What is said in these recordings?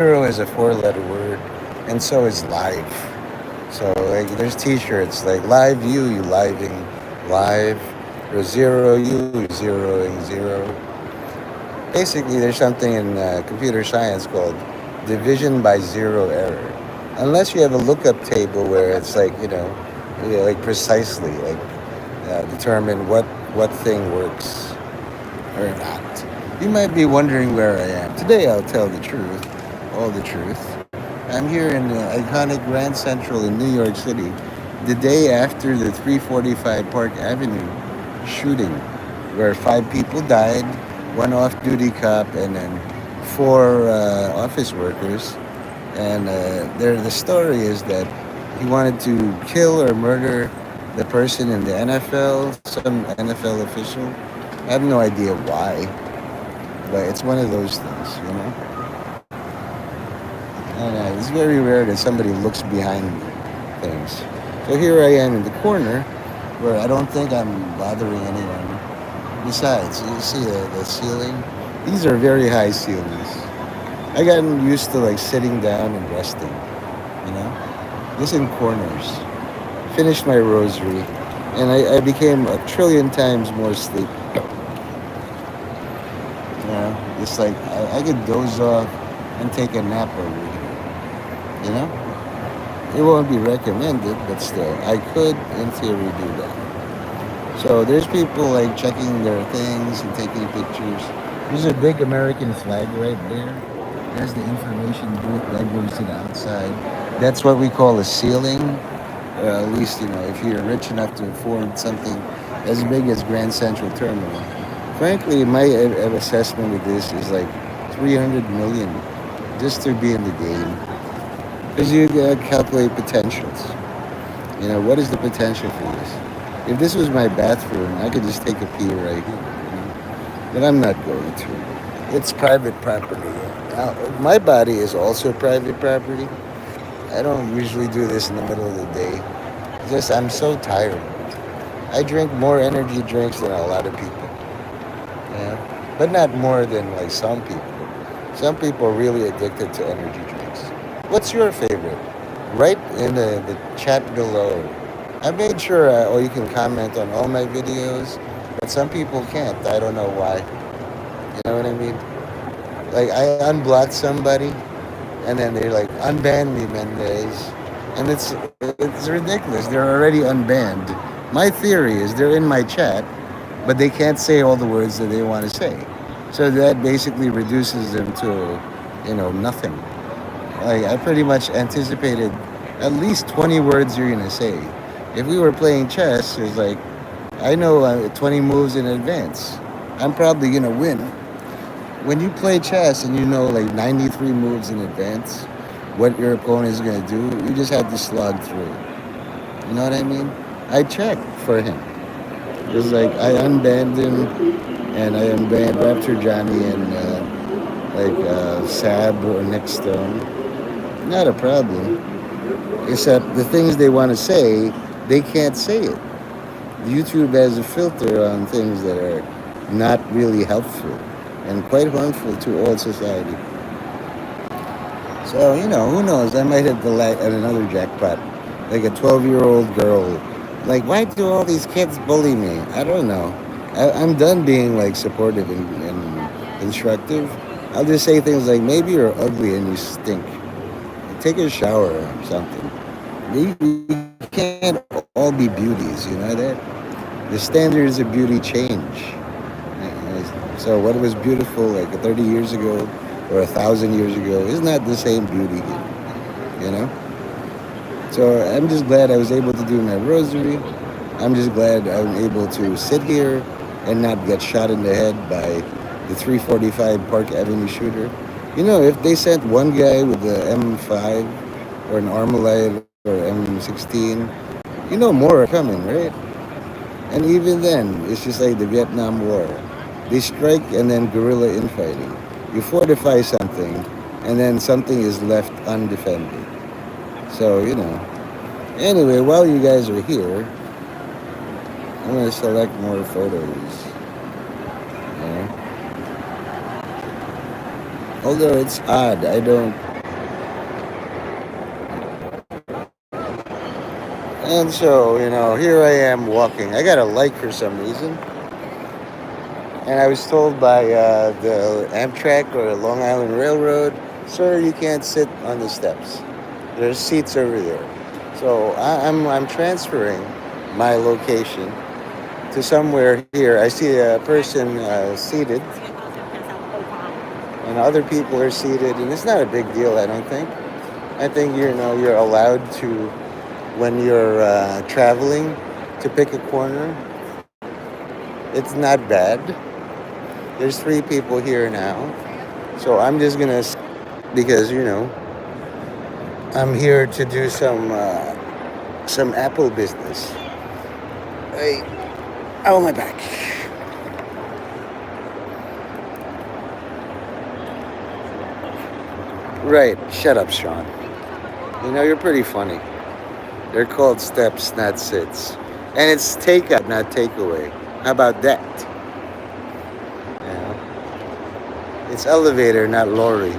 Zero is a four-letter word, and so is live. So like, there's T-shirts like live you living live, or zero you zeroing zero. Basically, there's something in computer science called division by zero error. Unless you have a lookup table where it's like like precisely like determine what thing works or not. You might be wondering where I am. Today I'll tell the truth, all the truth. I'm here in the iconic Grand Central in New York City, the day after the 345 Park Avenue shooting, where five people died, one off-duty cop, and then four office workers. And the story is that he wanted to kill or murder the person in the NFL, some NFL official. I have no idea why, but it's one of those things. And it's very rare that somebody looks behind things. So here I am in the corner where I don't think I'm bothering anyone. Besides, you see the ceiling? These are very high ceilings. I gotten used to like sitting down and resting, you know? Just in corners. Finished my rosary, and I became a trillion times more sleepy. It's like I could doze off and take a nap over here, you know? It won't be recommended, but still, I could, in theory, do that. So there's people like checking their things and taking pictures. There's a big American flag right there. There's the information booth that goes to the outside. That's what we call a ceiling. At least, if you're rich enough to afford something as big as Grand Central Terminal. Frankly, my assessment of this is like 300 million just to be in the game. Because you calculate potentials. What is the potential for this? If this was my bathroom, I could just take a pee right here. But I'm not going to. It's private property. Now, my body is also private property. I don't usually do this in the middle of the day. Just I'm so tired. I drink more energy drinks than a lot of people. But not more than like some people. Some people are really addicted to energy drinks. What's your favorite? Write in the chat below. I made sure or you can comment on all my videos, but some people can't. I don't know why. You know what I mean? Like I unblocked somebody, and then they're like, "Unban me, Mendez," and it's ridiculous. They're already unbanned. My theory is they're in my chat, but they can't say all the words that they want to say. So that basically reduces them to, nothing. Like I pretty much anticipated at least 20 words you're gonna say. If we were playing chess, it's like I know 20 moves in advance. I'm probably gonna win. When you play chess and you know like 93 moves in advance, what your opponent is gonna do, you just have to slog through it. You know what I mean? I checked for him. It's like I unbanned him, and I unbanned Raptor Johnny and Sab or Nick Stone. Not a problem. Except the things they want to say, they can't say it. YouTube has a filter on things that are not really helpful and quite harmful to all society. So, who knows? I might hit at another jackpot. Like a 12-year-old girl. Like, why do all these kids bully me? I don't know. I'm done being like supportive and instructive. I'll just say things like, maybe you're ugly and you stink. Take a shower or something. We can't all be beauties, you know that? The standards of beauty change. So what was beautiful like 30 years ago or 1,000 years ago is not the same beauty here. So I'm just glad I was able to do my rosary. I'm just glad I'm able to sit here and not get shot in the head by the 345 Park Avenue shooter. If they sent one guy with the M5 or an Armalite or M16, more are coming, right? And even then, it's just like the Vietnam War. They strike and then guerrilla infighting. You fortify something, and then something is left undefended. So, Anyway, while you guys are here, I'm going to select more photos. Although it's odd, I don't And so, here I am walking. I got a light for some reason. And I was told by the Amtrak or the Long Island Railroad, sir, you can't sit on the steps. There's seats over there. So I'm transferring my location to somewhere here. I see a person seated, and other people are seated, and it's not a big deal. I don't think. I think you're allowed to when you're traveling to pick a corner. It's not bad. There's three people here now, so I'm just gonna because I'm here to do some Apple business. Hey, oh my back. Right, shut up, Sean. You're pretty funny. They're called steps, not sits, and it's takeout, not takeaway. How about that? It's elevator, not lorry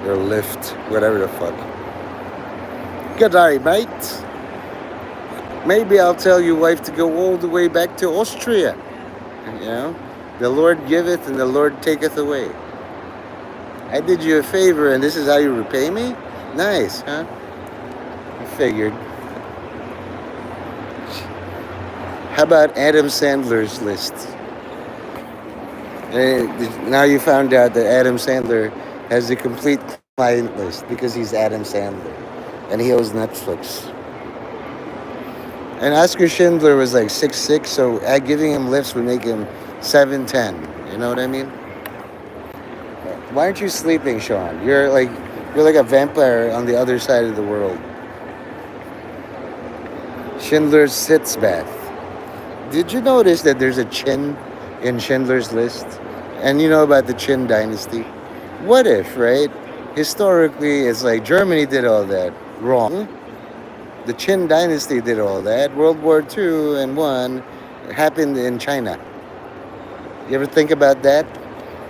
or lift, whatever the fuck. Good day, mate. Maybe I'll tell your wife to go all the way back to Austria. You know, the Lord giveth and the Lord taketh away. I did you a favor and this is how you repay me? Nice, huh? I figured. How about Adam Sandler's list? Now you found out that Adam Sandler has a complete client list because he's Adam Sandler and he owes Netflix. And Oscar Schindler was like 6'6", so giving him lifts would make him 7'10". You know what I mean? Why aren't you sleeping, Sean? You're like a vampire on the other side of the world. Schindler's sitz bath. Did you notice that there's a chin in Schindler's List? And you know about the Qin dynasty? What if, right? Historically, it's like Germany did all that. Wrong. The Qin dynasty did all that. World War II and one happened in China. You ever think about that?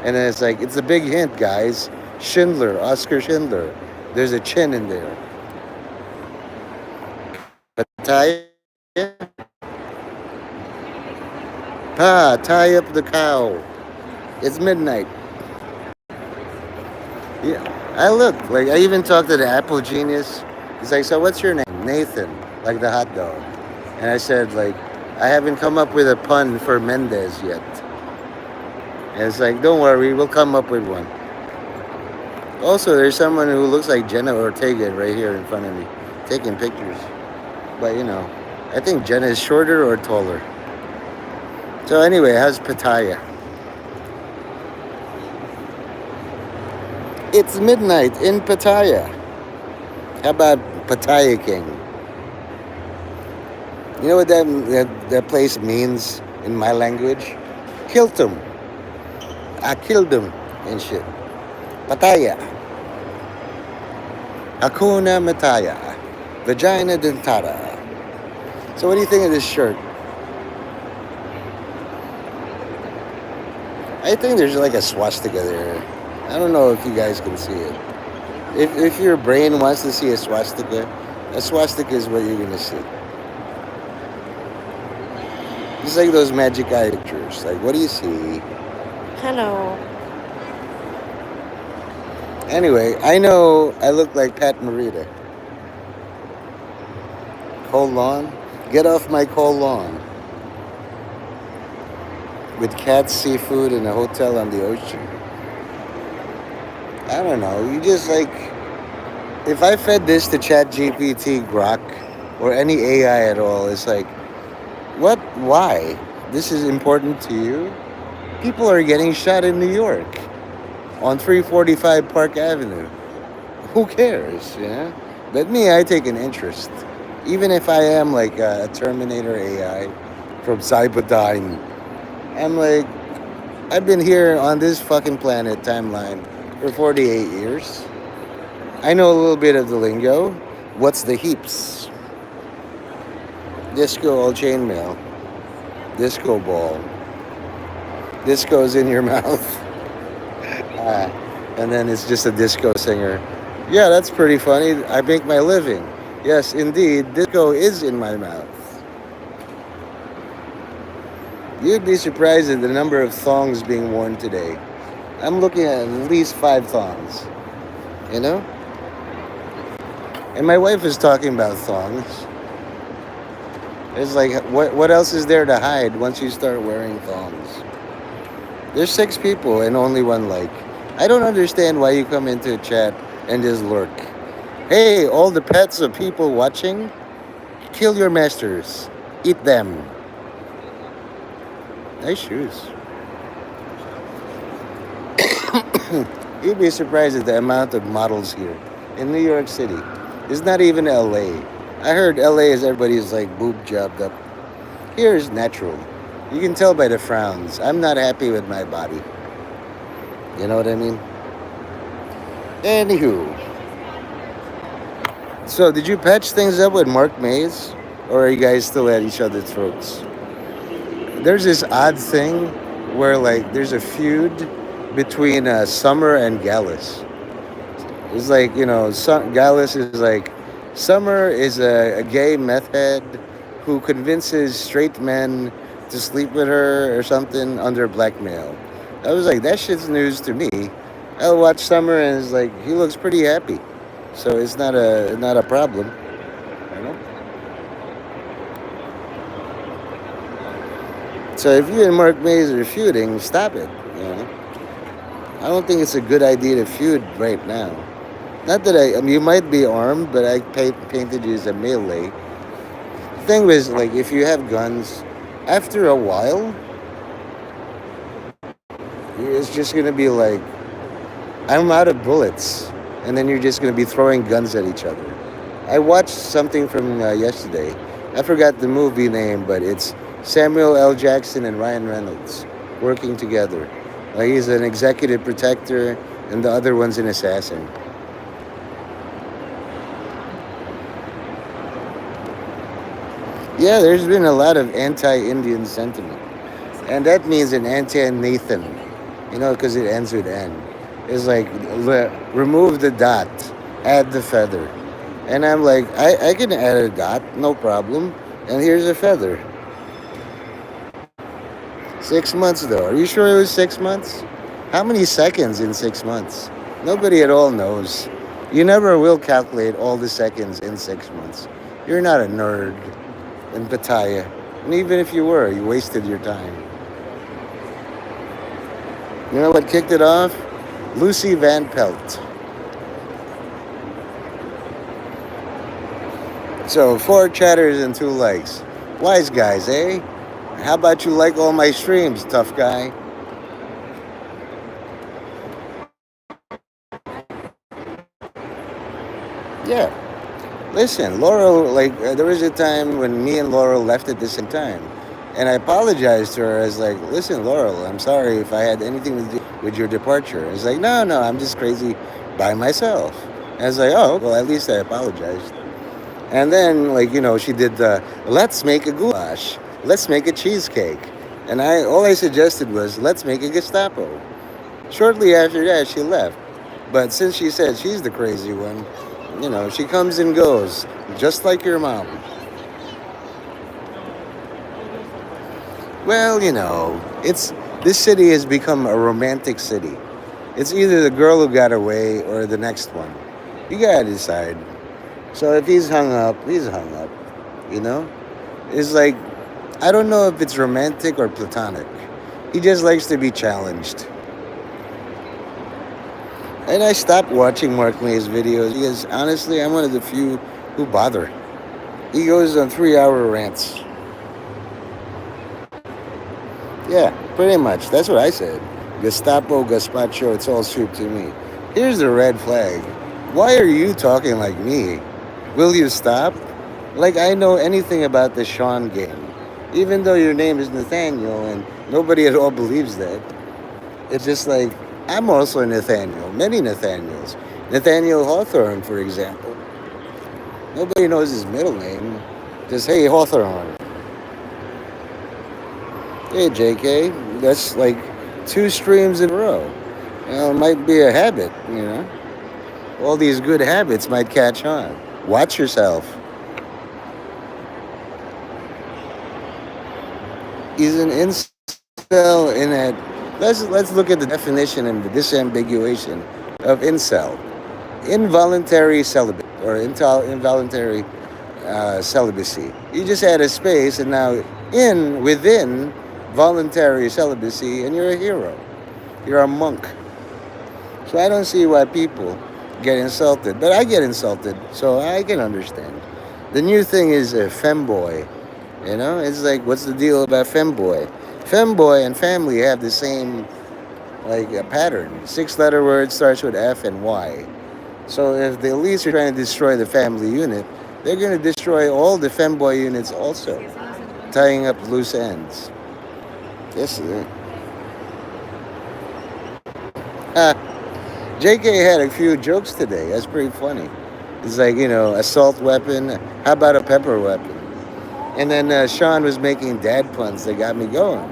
And then it's like, it's a big hint, guys. Schindler, Oscar Schindler. There's a chin in there. Tie tie up the cow. It's midnight. Yeah, I look. Like, I even talked to the Apple genius. He's like, so what's your name? Nathan, like the hot dog. And I said, like, I haven't come up with a pun for Mendez yet. And it's like, don't worry, we'll come up with one. Also, there's someone who looks like Jenna Ortega right here in front of me, taking pictures. But, I think Jenna is shorter or taller. So anyway, how's Pattaya? It's midnight in Pattaya. How about Pattaya King? You know what that place means in my language? Killed him. I killed him and shit. Pattaya. Hakuna Mataya. Vagina dentata. So what do you think of this shirt? I think there's like a swastika there. I don't know if you guys can see it. If your brain wants to see a swastika is what you're gonna see. It's like those magic eye pictures. Like, what do you see? Hello. Anyway, I know I look like Pat Morita. Colon? Get off my colon. With cat seafood in a hotel on the ocean. I don't know. You just like, if I fed this to ChatGPT, Grok, or any AI at all, it's like, what? Why? This is important to you? People are getting shot in New York on 345 Park Avenue. Who cares? Yeah. But me, I take an interest. Even if I am like a Terminator AI from Cyberdyne, I'm like, I've been here on this fucking planet timeline for 48 years. I know a little bit of the lingo. What's the heaps? Disco all chainmail. Disco ball. Disco's in your mouth. And then it's just a disco singer. Yeah, that's pretty funny. I make my living. Yes, indeed, disco is in my mouth. You'd be surprised at the number of thongs being worn today. I'm looking at least five thongs, you know? And my wife is talking about thongs. It's like, what else is there to hide once you start wearing thongs? There's six people and only one like. I don't understand why you come into a chat and just lurk. Hey, all the pets of people watching, kill your masters. Eat them. Nice shoes. You'd be surprised at the amount of models here in New York City. It's not even LA. I heard LA is everybody's like boob jobbed up. Here is natural. You can tell by the frowns. I'm not happy with my body. You know what I mean? Anywho, so did you patch things up with Mark Mays? Or are you guys still at each other's throats? There's this odd thing where like there's a feud between Summer and Gallus. It's like, Gallus is like, Summer is a gay meth head who convinces straight men to sleep with her or something under blackmail. I was like, that shit's news to me. I'll watch Summer and it's like, he looks pretty happy. So it's not a problem. You know? So if you and Mark Mays are feuding, stop it. You know? I don't think it's a good idea to feud right now. Not that I mean, you might be armed, but I painted you as a melee. The thing was, like, if you have guns, after a while, it's just gonna be like, I'm out of bullets, and then you're just gonna be throwing guns at each other. I watched something from yesterday. I forgot the movie name, but it's Samuel L. Jackson and Ryan Reynolds working together. Like he's an executive protector, and the other one's an assassin. Yeah, there's been a lot of anti-Indian sentiment, and that means an anti-Nathan, because it ends with N. It's like remove the dot, add the feather, and I'm like, I can add a dot, no problem, and here's a feather. 6 months though. Are you sure it was 6 months? How many seconds in 6 months? Nobody at all knows. You never will calculate all the seconds in 6 months. You're not a nerd in Pattaya. And even if you were, you wasted your time. You know what kicked it off? Lucy Van Pelt. So 4 chatters and 2 likes. Wise guys, eh? How about you like all my streams, tough guy? Yeah. Listen, Laurel, like, there was a time when me and Laurel left at the same time. And I apologized to her as like, listen, Laurel, I'm sorry if I had anything to do with your departure. It's like, no, I'm just crazy by myself. And I was like, oh, well, at least I apologized. And then, like, she did the, let's make a goulash. Let's make a cheesecake. And all I suggested was, let's make a Gestapo. Shortly after that, she left. But since she said she's the crazy one, she comes and goes, just like your mom. Well, this city has become a romantic city. It's either the girl who got away or the next one. You gotta decide. So if he's hung up, he's hung up. You know? It's like, I don't know if it's romantic or platonic. He just likes to be challenged. And I stopped watching Mark May's videos because honestly, I'm one of the few who bother. He goes on 3-hour rants. Yeah, pretty much. That's what I said. Gestapo, gazpacho, it's all soup to me. Here's the red flag. Why are you talking like me? Will you stop? Like I know anything about the Sean game. Even though your name is Nathaniel and nobody at all believes that. It's just like, I'm also a Nathaniel. Many Nathaniels. Nathaniel Hawthorne, for example. Nobody knows his middle name. Just, hey, Hawthorne. Hey, JK. That's like 2 streams in a row. It might be a habit, All these good habits might catch on. Watch yourself. Is an incel in that. Let's look at the definition and the disambiguation of incel. Involuntary celibate or involuntary celibacy. You just add a space, and now within voluntary celibacy, and you're a hero. You're a monk. So I don't see why people get insulted, but I get insulted, so I can understand. The new thing is a femboy. It's like, what's the deal about femboy? Femboy and family have the same like a pattern. Six-letter word starts with F and Y. So if the elites are trying to destroy the family unit, they're going to destroy all the femboy units also, tying up loose ends. Yes, sir. Ah, JK had a few jokes today. That's pretty funny. It's like, assault weapon. How about a pepper weapon? And then Sean was making dad puns that got me going.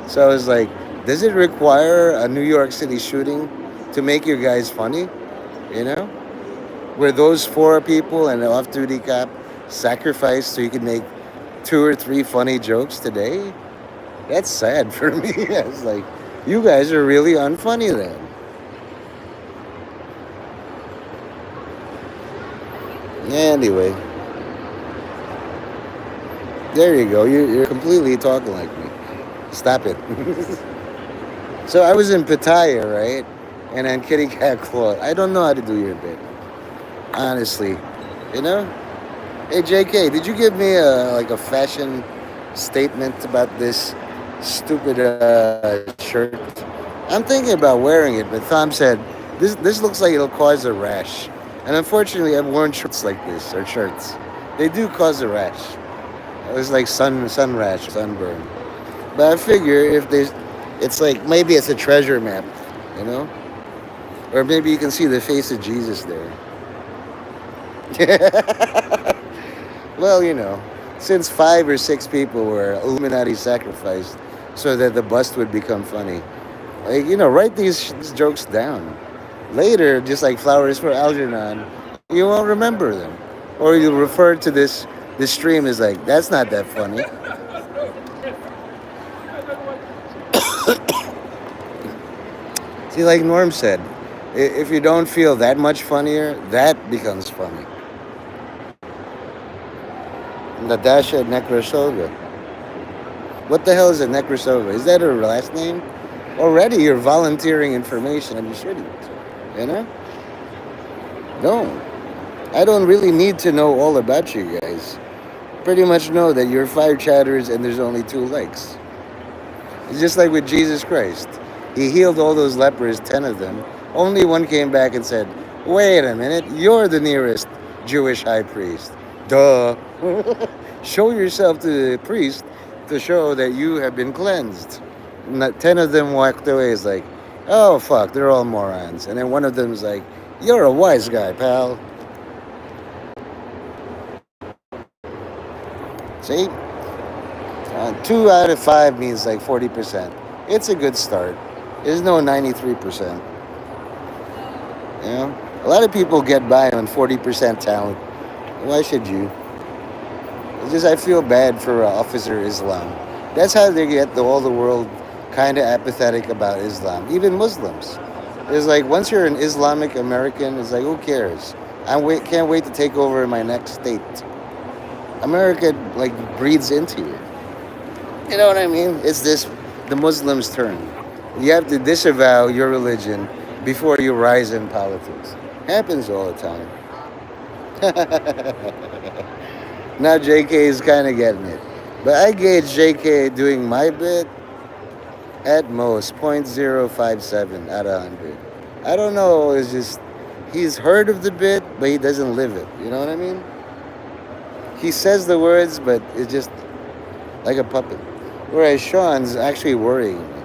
So I was like, does it require a New York City shooting to make you guys funny? You know? Were those four people and an off-duty cop sacrificed so you could make two or three funny jokes today? That's sad for me. It's like, you guys are really unfunny then. Anyway, there you go. You're completely talking like me. Stop it. So I was in Pattaya, right? And then Kitty Cat Claw. I don't know how to do your bit, honestly. You know? Hey JK, did you give me a fashion statement about this stupid shirt? I'm thinking about wearing it, but Tom said this looks like it'll cause a rash. And unfortunately, I've worn shirts like this or shirts. They do cause a rash. It was like sun rash, sunburn. But I figure if there's, it's like maybe it's a treasure map, you know, or maybe you can see the face of Jesus there. Well, since 5 or 6 people were Illuminati sacrificed so that the bust would become funny, like, write these jokes down. Later, just like Flowers for Algernon, you won't remember them. Or you'll refer to this stream as like, that's not that funny. See, like Norm said, if you don't feel that much funnier, that becomes funny. Natasha Nekrasova. What the hell is a Nekrasova? Is that her last name? Already you're volunteering information and you shouldn't. You know? No. I don't really need to know all about you guys. Pretty much know that you're fire chatters and there's only 2 legs. It's just like with Jesus Christ. He healed all those lepers, 10 of them. Only one came back and said, wait a minute, you're the nearest Jewish high priest. Duh. Show yourself to the priest to show that you have been cleansed. 10 of them walked away. It's like, oh, fuck, they're all morons. And then one of them is like, you're a wise guy, pal. See? 2 out of 5 means like 40%. It's a good start. There's no 93%. A lot of people get by on 40% talent. Why should you? It's just I feel bad for Officer Islam. That's how they get all the world kind of apathetic about Islam. Even Muslims. It's like once you're an Islamic American, it's like, who cares? Can't wait to take over my next state. America like breathes into you. You know what I mean? It's the Muslims' turn. You have to disavow your religion before you rise in politics. Happens all the time. Now JK is kind of getting it. But I gauge JK doing my bit at most 0.057 out of 100. I don't know, it's just, he's heard of the bit, but he doesn't live it. You know what I mean? He says the words, but it's just like a puppet. Whereas Sean's actually worrying me,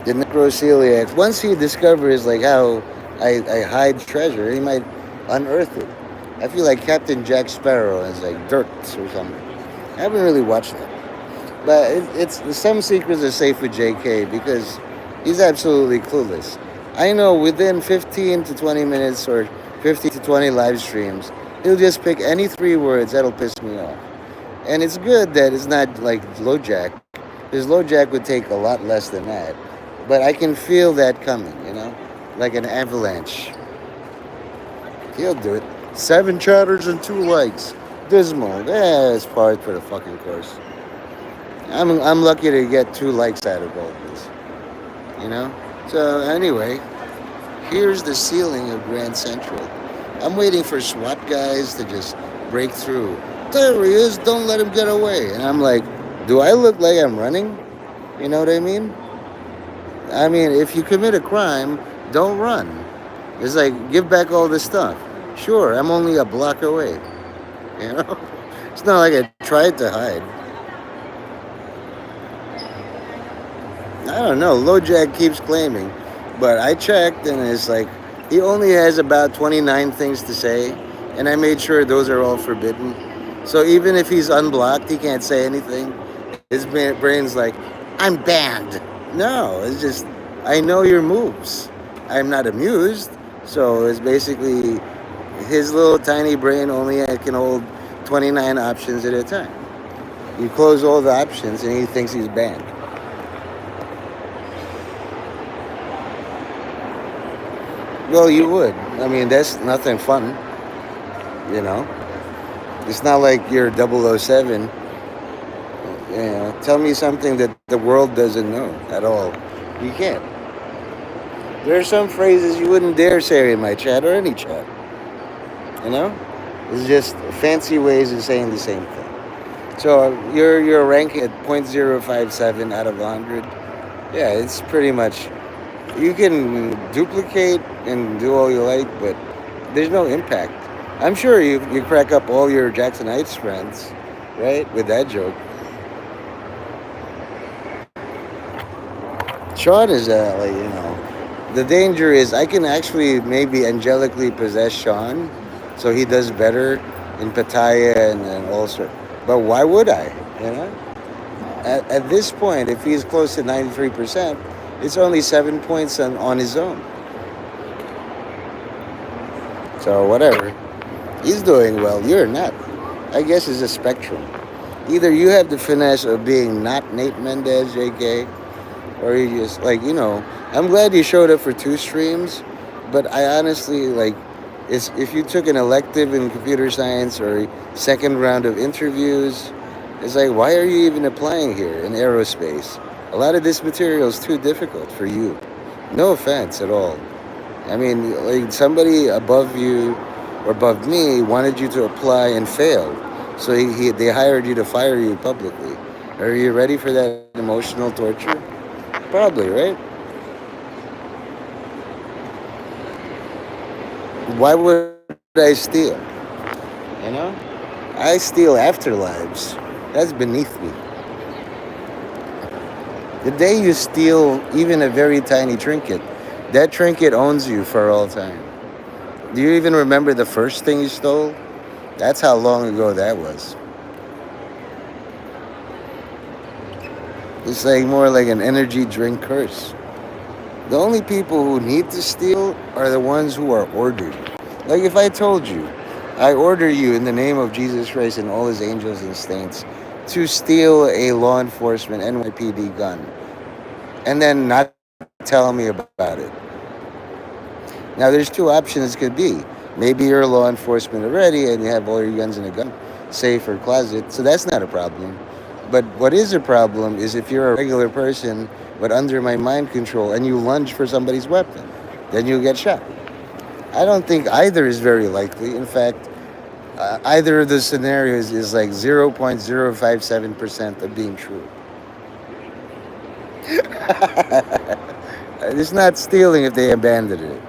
The necrophiliac, once he discovers like how I hide treasure, he might unearth it. I feel like Captain Jack Sparrow is like dirt or something. I haven't really watched that. But it's some secrets are safe with JK because he's absolutely clueless. I know within 15 to 20 minutes or 15 to 20 live streams, he'll just pick any three words that'll piss me off. And it's good that it's not like LoJack, because LoJack would take a lot less than that. But I can feel that coming, like an avalanche. He'll do it. 7 chatters and 2 likes. Dismal. Yeah, it's part for the fucking course. I'm lucky to get 2 likes out of all this, you know? So, anyway, here's the ceiling of Grand Central. I'm waiting for SWAT guys to just break through. There he is, don't let him get away. And I'm like, do I look like I'm running? You know what I mean? I mean, if you commit a crime, don't run. It's like, give back all this stuff. Sure, I'm only a block away. You know? It's not like I tried to hide. I don't know. LoJack keeps claiming. But I checked and it's like, he only has about 29 things to say. And I made sure those are all forbidden. So even if he's unblocked, he can't say anything. His brain's like, I'm banned. No, it's just, I know your moves. I'm not amused. So it's basically his little tiny brain only can hold 29 options at a time. You close all the options and he thinks he's banned. Well, you would. I mean, that's nothing fun, you know? It's not like you're 007. Tell me something that the world doesn't know at all. You can't. There are some phrases you wouldn't dare say in my chat or any chat. You know? It's just fancy ways of saying the same thing. So you're ranking at 0.057 out of 100. Yeah, it's pretty much, you can duplicate and do all you like, but there's no impact. I'm sure you crack up all your Jackson Heights friends, right, with that joke. Sean is the danger is I can actually maybe angelically possess Sean, so he does better in Pattaya and also. But why would I? You know, at this point, if he's close to 93%, it's only 7 points on his own. So whatever, he's doing well. You're not. I guess it's a spectrum. Either you have the finesse of being not Nate Mendez, JK, or you just I'm glad you showed up for 2 streams, but I honestly if you took an elective in computer science or a second round of interviews, it's like, why are you even applying here in aerospace? A lot of this material is too difficult for you. No offense at all. I mean, like, somebody above you or above me wanted you to apply and failed, so they hired you to fire you publicly. Are you ready for that emotional torture? Probably, right? Why would I steal? You know? I steal afterlives. That's beneath me. The day you steal even a very tiny trinket, that trinket owns you for all time. Do you even remember the first thing you stole? That's how long ago that was. It's like more like an energy drink curse. The only people who need to steal are the ones who are ordered. Like if I told you, I order you in the name of Jesus Christ and all his angels and saints to steal a law enforcement NYPD gun and then not tell me about it. Now there's 2 options it could be. Maybe you're a law enforcement already and you have all your guns in a gun safe or closet, so that's not a problem. But what is a problem is if you're a regular person but under my mind control and you lunge for somebody's weapon, then you'll get shot. I don't think either is very likely. In fact, either of the scenarios is like 0.057% of being true. It's not stealing if they abandoned it.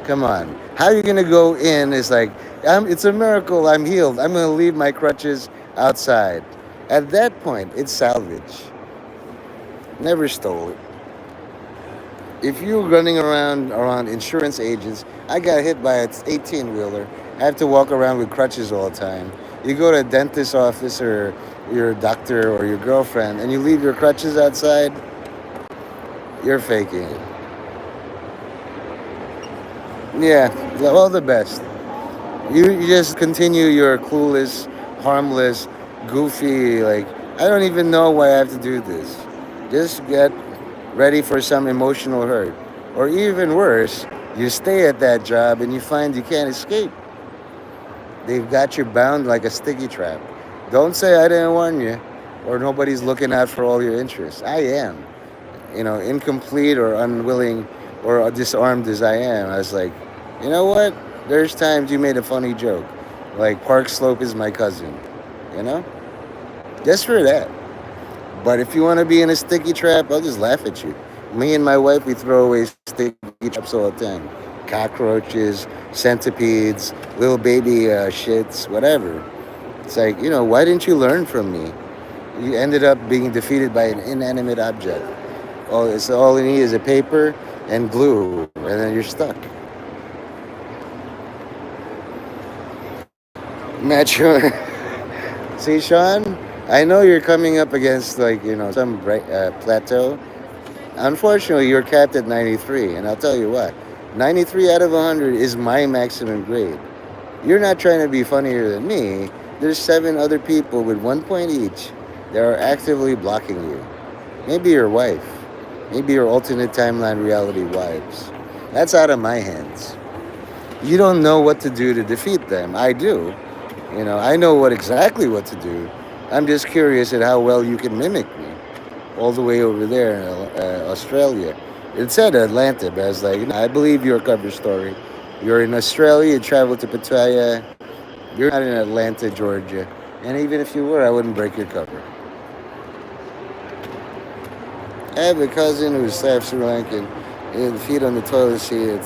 Come on. How are you going to go in? It's like, it's a miracle. I'm healed. I'm going to leave my crutches outside. At that point, it's salvage. Never stole it. If you're running around insurance agents, I got hit by an 18-wheeler. I have to walk around with crutches all the time. You go to a dentist's office or your doctor or your girlfriend and you leave your crutches outside, you're faking it. Yeah, all the best. You just continue your clueless, harmless, goofy, like, I don't even know why I have to do this. Just get ready for some emotional hurt. Or even worse, you stay at that job and you find you can't escape. They've got you bound like a sticky trap. Don't say I didn't warn you, or nobody's looking out for all your interests. I am. Incomplete or unwilling or disarmed as I am. I was like, you know what? There's times you made a funny joke. Like, Park Slope is my cousin. You know? Just for that. But if you want to be in a sticky trap, I'll just laugh at you. Me and my wife, we throw away sticky traps all the time. Cockroaches, centipedes, little baby shits, whatever. It's like, why didn't you learn from me? You ended up being defeated by an inanimate object. All you need is a paper and glue, and then you're stuck. Mature. See, Sean, I know you're coming up against, like, some plateau. Unfortunately, you're capped at 93, and I'll tell you what. 93 out of 100 is my maximum grade. You're not trying to be funnier than me. There's 7 other people with 1 point each that are actively blocking you. Maybe your wife. Maybe your alternate timeline reality wives. That's out of my hands. You don't know what to do to defeat them. I do. I know exactly what to do. I'm just curious at how well you can mimic me. All the way over there in Australia. It said Atlanta, but I was like, I believe your cover story. You're in Australia, you traveled to Pattaya. You're not in Atlanta, Georgia. And even if you were, I wouldn't break your cover. I have a cousin who's half Sri Lankan. And feet on the toilet seat,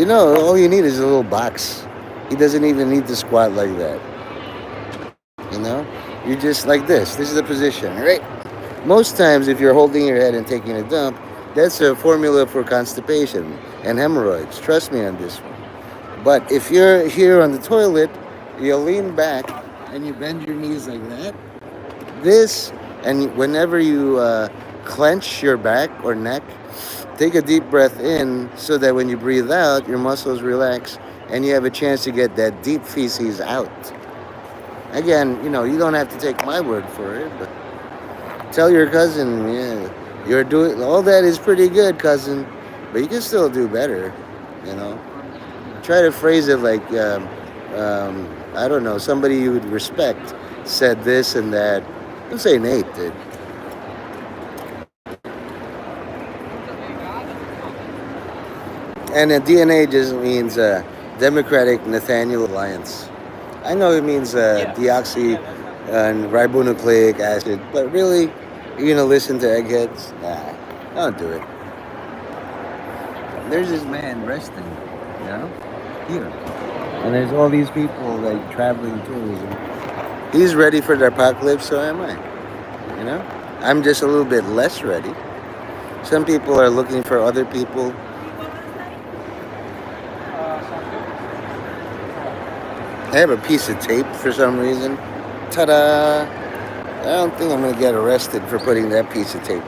all you need is a little box. He doesn't even need to squat like that. You're just like this. This is the position, right? Most times, if you're holding your head and taking a dump, that's a formula for constipation and hemorrhoids. Trust me on this one. But if you're here on the toilet, you lean back and you bend your knees like that. This, and whenever you clench your back or neck, take a deep breath in so that when you breathe out, your muscles relax and you have a chance to get that deep feces out. Again, you don't have to take my word for it, but tell your cousin, yeah, you're doing all that is pretty good, cousin, but you can still do better. You know, Try to phrase it like, I don't know, somebody you would respect said this and that. Don't say Nate did. And DNA just means Democratic Nathaniel Alliance. I know it means deoxy and ribonucleic acid, but really, you're gonna listen to eggheads? Nah, don't do it. There's this man resting, here, and there's all these people like traveling tourism. He's ready for the apocalypse, so am I. You know, I'm just a little bit less ready. Some people are looking for other people. I have a piece of tape for some reason. Ta-da! I don't think I'm gonna get arrested for putting that piece of tape.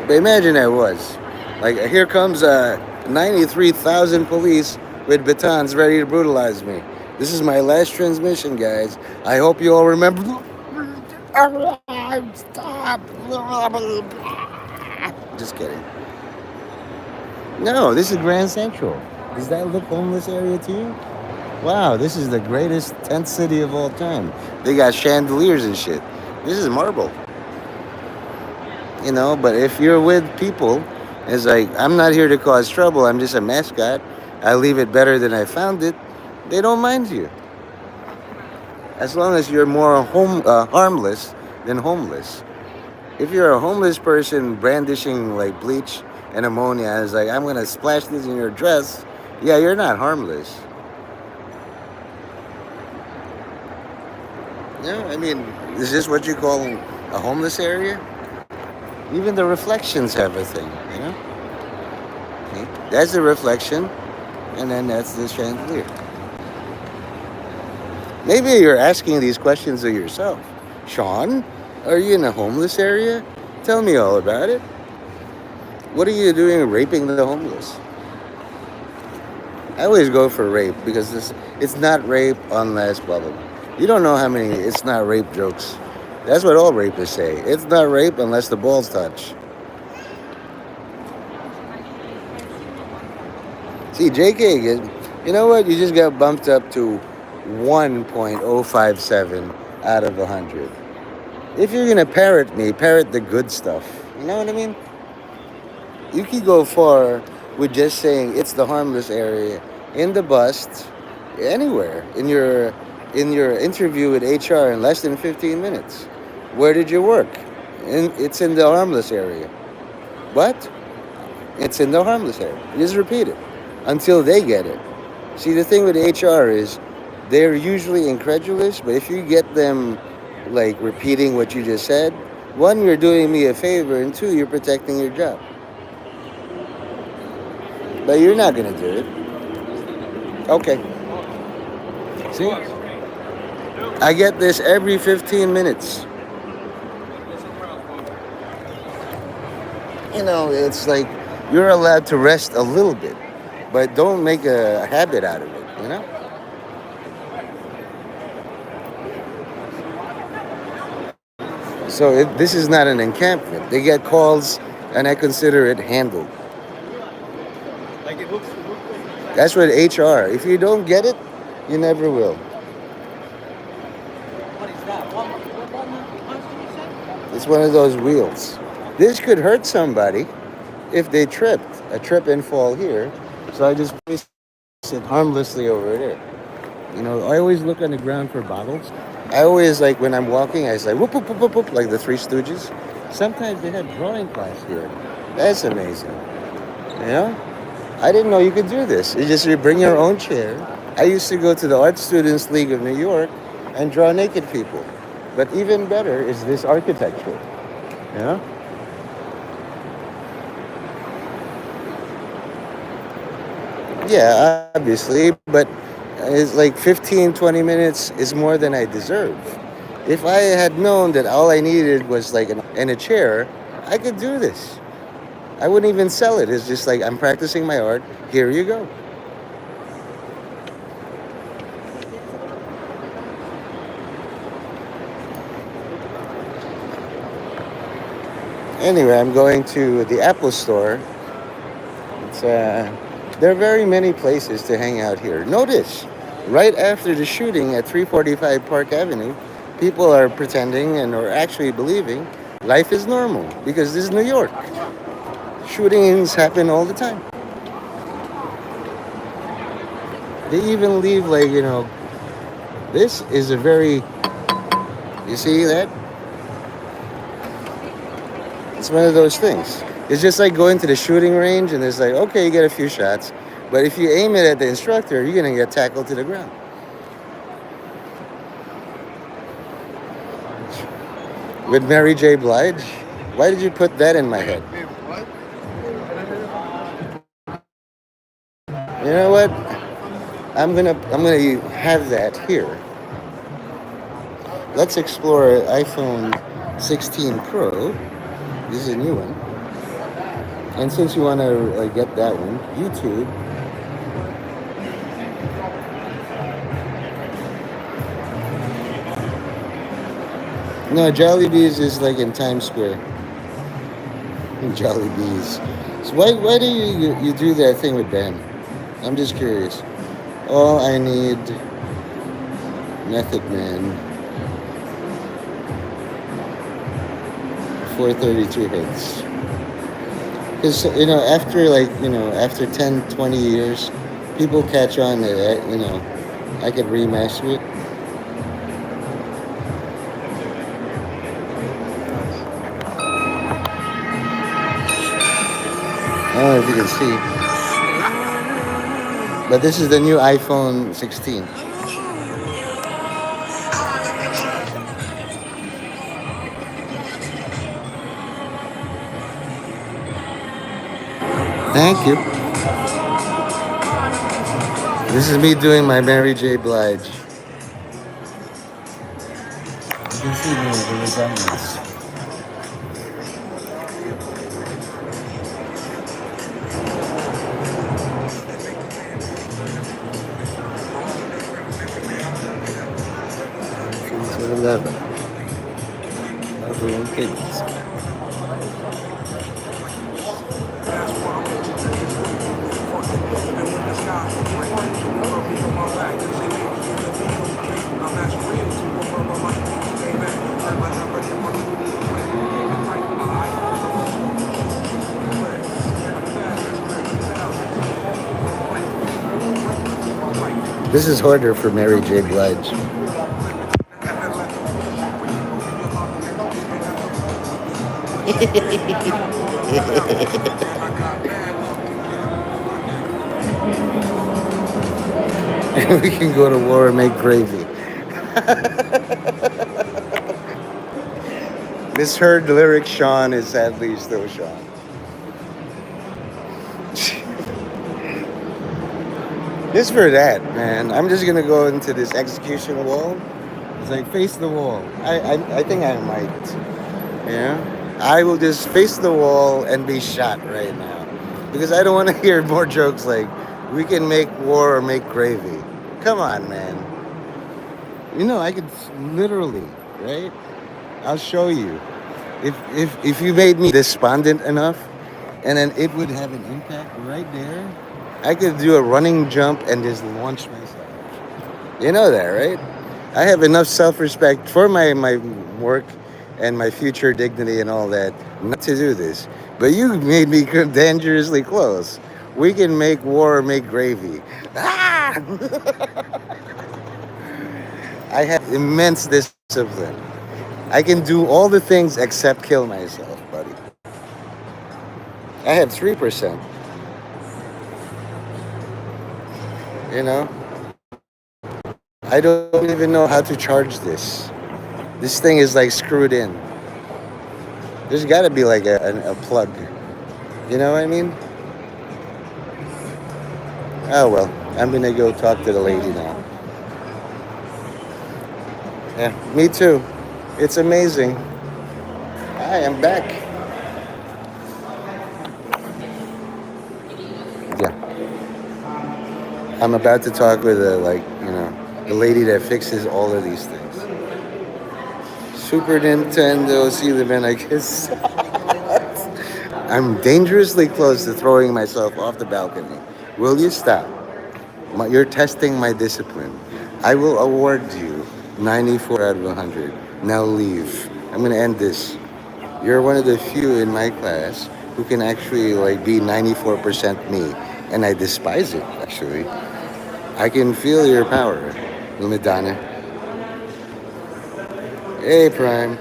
But imagine I was. Like, here comes 93,000 police with batons ready to brutalize me. This is my last transmission, guys. I hope you all remember. Stop! Just kidding. No, this is Grand Central. Does that look homeless area to you? Wow, this is the greatest tent city of all time. They got chandeliers and shit. This is marble. But if you're with people, it's like, I'm not here to cause trouble. I'm just a mascot. I leave it better than I found it. They don't mind you. As long as you're more harmless than homeless. If you're a homeless person brandishing like bleach and ammonia, it's like, I'm going to splash this in your dress. Yeah, you're not harmless. Yeah, I mean, is this what you call a homeless area? Even the reflections have a thing. See? That's the reflection, and then that's the chandelier. Maybe you're asking these questions of yourself. Sean, are you in a homeless area? Tell me all about it. What are you doing raping the homeless? I always go for rape because it's not rape unless blah blah blah. You don't know how many it's not rape jokes. That's what all rapists say. It's not rape unless the balls touch. See, JK, you know what? You just got bumped up to 1.057 out of 100. If you're gonna parrot me, parrot the good stuff. You know what I mean? You can go far with just saying it's the harmless area in the bust, anywhere in your interview with HR in less than 15 minutes. Where did you work? It's in the harmless area. What? It's in the harmless area. You just repeat it until they get it. See, the thing with HR is they're usually incredulous, but if you get them like repeating what you just said, one, you're doing me a favor, and two, you're protecting your job. But you're not gonna do it. Okay. See, I get this every 15 minutes. It's like you're allowed to rest a little bit, but don't make a habit out of it. So this is not an encampment. They get calls, and I consider it handled. That's what HR. If you don't get it, you never will. It's one of those wheels. This could hurt somebody if they tripped. A trip and fall here. So I just place it harmlessly over there. I always look on the ground for bottles. I always like when I'm walking, I say whoop whoop whoop whoop whoop like the Three Stooges. Sometimes they have drawing class here. That's amazing. You know? I didn't know you could do this. You bring your own chair. I used to go to the Art Students League of New York and draw naked people. But even better is this architecture. You know? Yeah, obviously, but it's like 15, 20 minutes is more than I deserve. If I had known that all I needed was like and a chair, I could do this. I wouldn't even sell it. It's just like I'm practicing my art. Here you go. Anyway, I'm going to the Apple Store. There are very many places to hang out here. Notice, right after the shooting at 345 Park Avenue, people are pretending and or actually believing life is normal because this is New York. Shootings happen all the time. They even leave this is a very, you see that? It's one of those things. It's just like going to the shooting range and it's like, okay, you get a few shots. But if you aim it at the instructor, you're going to get tackled to the ground. With Mary J. Blige? Why did you put that in my head? You know what? I'm gonna have that here. Let's explore iPhone 16 Pro. This is a new one. And since you want to get that one, YouTube. No, Jollibees is like in Times Square. Jollibees. So why do you do that thing with Ben? I'm just curious. All I need, Method Man, 432 hits. Because after 10, 20 years, people catch on that I could remaster it. I don't know if you can see, but this is the new iPhone 16. Thank you. This is me doing my Mary J. Blige. You can see the resemblance. Never. Never in kids. This is harder for Mary J. Blige. We can go to war and make gravy. Misheard lyric Sean is sadly still Sean. Just for that, man. I'm just gonna go into this execution wall. It's like face the wall. I think I might. Yeah. I will just face the wall and be shot right now. Because I don't want to hear more jokes like we can make war or make gravy. Come on, man. You know, I could literally, right? I'll show you. If you made me despondent enough, and then it would have an impact right there. I could do a running jump and just launch myself. You know that, right? I have enough self-respect for my work and my future dignity and all that not to do this. But you made me dangerously close. We can make war or make gravy. Ah! I have immense discipline. I can do all the things except kill myself, buddy. I have 3%. You know, I don't even know how to charge this. This thing is like screwed in. There's got to be like a plug. You know what I mean? Oh well, I'm gonna go talk to the lady now. Yeah, me too. It's amazing. Hi, I'm back. Yeah, I'm about to talk with the lady that fixes all of these things. Super Nintendo, see the man, I guess. I'm dangerously close to throwing myself off the balcony. Will you stop? You're testing my discipline. I will award you 94 out of 100. Now leave. I'm going to end this. You're one of the few in my class who can actually like be 94% me. And I despise it, actually. I can feel your power, Madonna. Hey, Prime.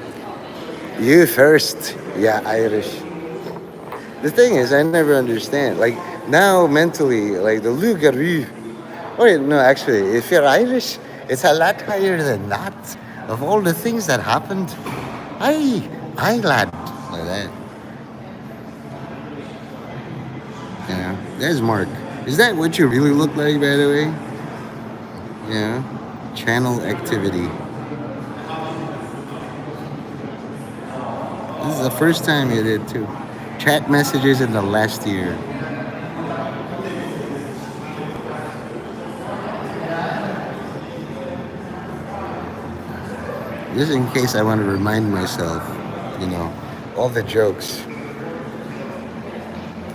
You first. Yeah, Irish. The thing is, I never understand. Like, now mentally, like, the Lugaroo. Wait, no, actually, if you're Irish, it's a lot higher than that. Of all the things that happened, I lad. Like that. Yeah. There's Mark. Is that what you really look like, by the way? Yeah. Channel activity. This is the first time you did, too. Chat messages in the last year. Just in case I want to remind myself, you know, all the jokes.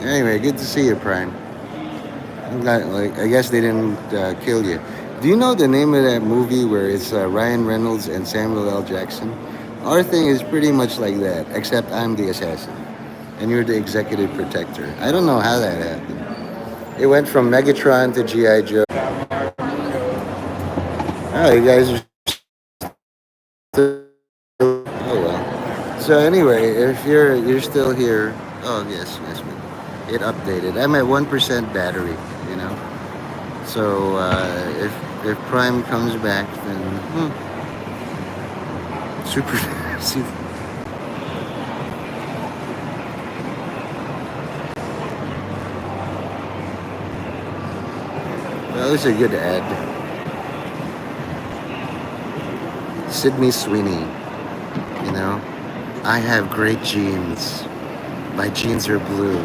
Anyway, good to see you, Prime. I'm glad, like, I guess they didn't kill you. Do you know the name of that movie where it's Ryan Reynolds and Samuel L. Jackson? Our thing is pretty much like that, except I'm the assassin, and you're the executive protector. I don't know how that happened. It went from Megatron to G.I. Joe. Oh, you guys are still. Oh well. So anyway, if you're still here, oh yes, yes, it updated. I'm at 1% battery. You know. So if Prime comes back, then super. Well, this is a good ad. Sydney Sweeney. You know, I have great genes. My genes are blue.